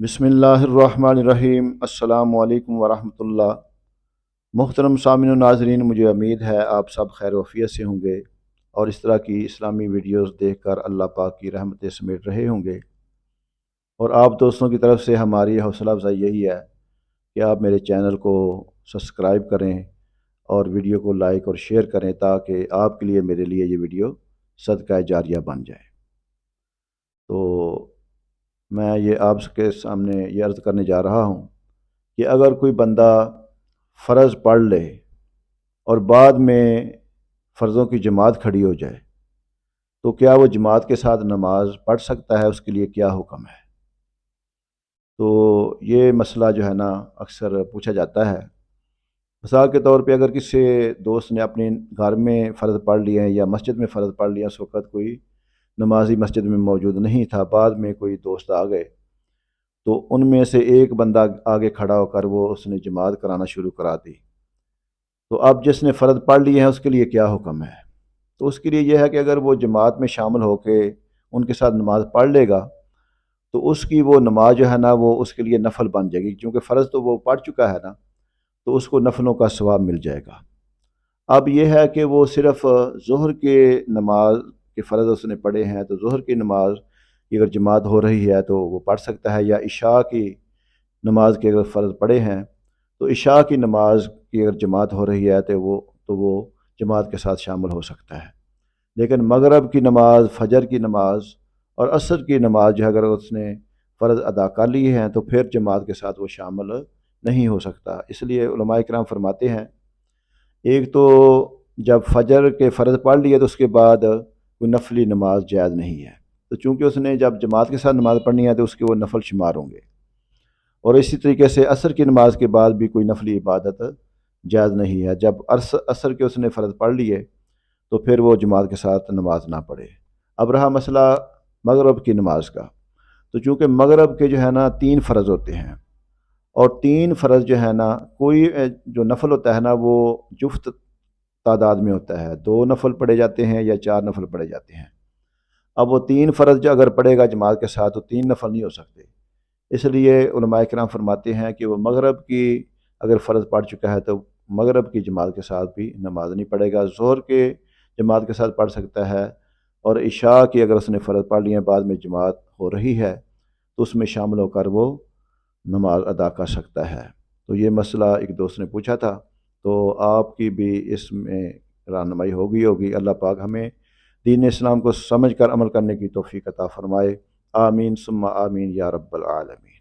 بسم اللہ الرحمن الرحیم۔ السلام علیکم ورحمۃ اللہ۔ محترم سامعین و ناظرین، مجھے امید ہے آپ سب خیر و عافیت سے ہوں گے اور اس طرح کی اسلامی ویڈیوز دیکھ کر اللہ پاک کی رحمتیں سمیٹ رہے ہوں گے۔ اور آپ دوستوں کی طرف سے ہماری حوصلہ افزائی یہی ہے کہ آپ میرے چینل کو سبسکرائب کریں اور ویڈیو کو لائک اور شیئر کریں تاکہ آپ کے لیے میرے لیے یہ ویڈیو صدقہ جاریہ بن جائے۔ تو میں یہ آپ کے سامنے یہ عرض کرنے جا رہا ہوں کہ اگر کوئی بندہ فرض پڑھ لے اور بعد میں فرضوں کی جماعت کھڑی ہو جائے تو کیا وہ جماعت کے ساتھ نماز پڑھ سکتا ہے؟ اس کے لیے کیا حکم ہے؟ تو یہ مسئلہ جو ہے نا اکثر پوچھا جاتا ہے۔ مثال کے طور پہ اگر کسی دوست نے اپنے گھر میں فرض پڑھ لیے ہیں یا مسجد میں فرض پڑھ لیا، اس وقت کوئی نمازی مسجد میں موجود نہیں تھا، بعد میں کوئی دوست آ گئے تو ان میں سے ایک بندہ آگے کھڑا ہو کر اس نے جماعت کرانا شروع کرا دی۔ تو اب جس نے فرض پڑھ لیے ہیں اس کے لیے کیا حکم ہے؟ تو اس کے لیے یہ ہے کہ اگر وہ جماعت میں شامل ہو کے ان کے ساتھ نماز پڑھ لے گا تو اس کی وہ نماز جو ہے نا وہ اس کے لیے نفل بن جائے گی، کیونکہ فرض تو وہ پڑھ چکا ہے نا، تو اس کو نفلوں کا ثواب مل جائے گا۔ اب یہ ہے کہ وہ صرف ظہر کے نماز کے فرض اس نے پڑھے ہیں تو ظہر کی نماز کی اگر جماعت ہو رہی ہے تو وہ پڑھ سکتا ہے، یا عشاء کی نماز کے اگر فرض پڑھے ہیں تو عشاء کی نماز کی اگر جماعت ہو رہی ہے تو وہ جماعت کے ساتھ شامل ہو سکتا ہے۔ لیکن مغرب کی نماز، فجر کی نماز اور عصر کی نماز جو ہے اگر اس نے فرض ادا کر لی ہیں تو پھر جماعت کے ساتھ وہ شامل نہیں ہو سکتا۔ اس لیے علماء کرام فرماتے ہیں ایک تو جب فجر کے فرض پڑھ لیے تو اس کے بعد کوئی نفلی نماز جائز نہیں ہے، تو چونکہ اس نے جب جماعت کے ساتھ نماز پڑھنی ہے تو اس کے وہ نفل شمار ہوں گے۔ اور اسی طریقے سے عصر کی نماز کے بعد بھی کوئی نفلی عبادت جائز نہیں ہے۔ جب عصر کے اس نے فرض پڑھ لیے تو پھر وہ جماعت کے ساتھ نماز نہ پڑھے۔ اب رہا مسئلہ مغرب کی نماز کا، تو چونکہ مغرب کے جو ہے نا 3 فرض ہوتے ہیں، اور 3 فرض جو ہے نا کوئی جو نفل ہوتا ہے نا وہ جفت تعداد میں ہوتا ہے، 2 نفل پڑھے جاتے ہیں یا 4 نفل پڑھے جاتے ہیں۔ اب وہ 3 فرض جو اگر پڑھے گا جماعت کے ساتھ تو 3 نفل نہیں ہو سکتے۔ اس لیے علماء کرام فرماتے ہیں کہ وہ مغرب کی اگر فرض پڑھ چکا ہے تو مغرب کی جماعت کے ساتھ بھی نماز نہیں پڑھے گا، ظہر کے جماعت کے ساتھ پڑھ سکتا ہے، اور عشاء کی اگر اس نے فرض پڑھ لی ہے بعد میں جماعت ہو رہی ہے تو اس میں شامل ہو کر وہ نماز ادا کر سکتا ہے۔ تو یہ مسئلہ ایک دوست نے پوچھا تھا، تو آپ کی بھی اس میں رہنمائی ہوگی۔ اللہ پاک ہمیں دین اسلام کو سمجھ کر عمل کرنے کی توفیق عطا فرمائے۔ آمین ثم آمین یا رب العالمین۔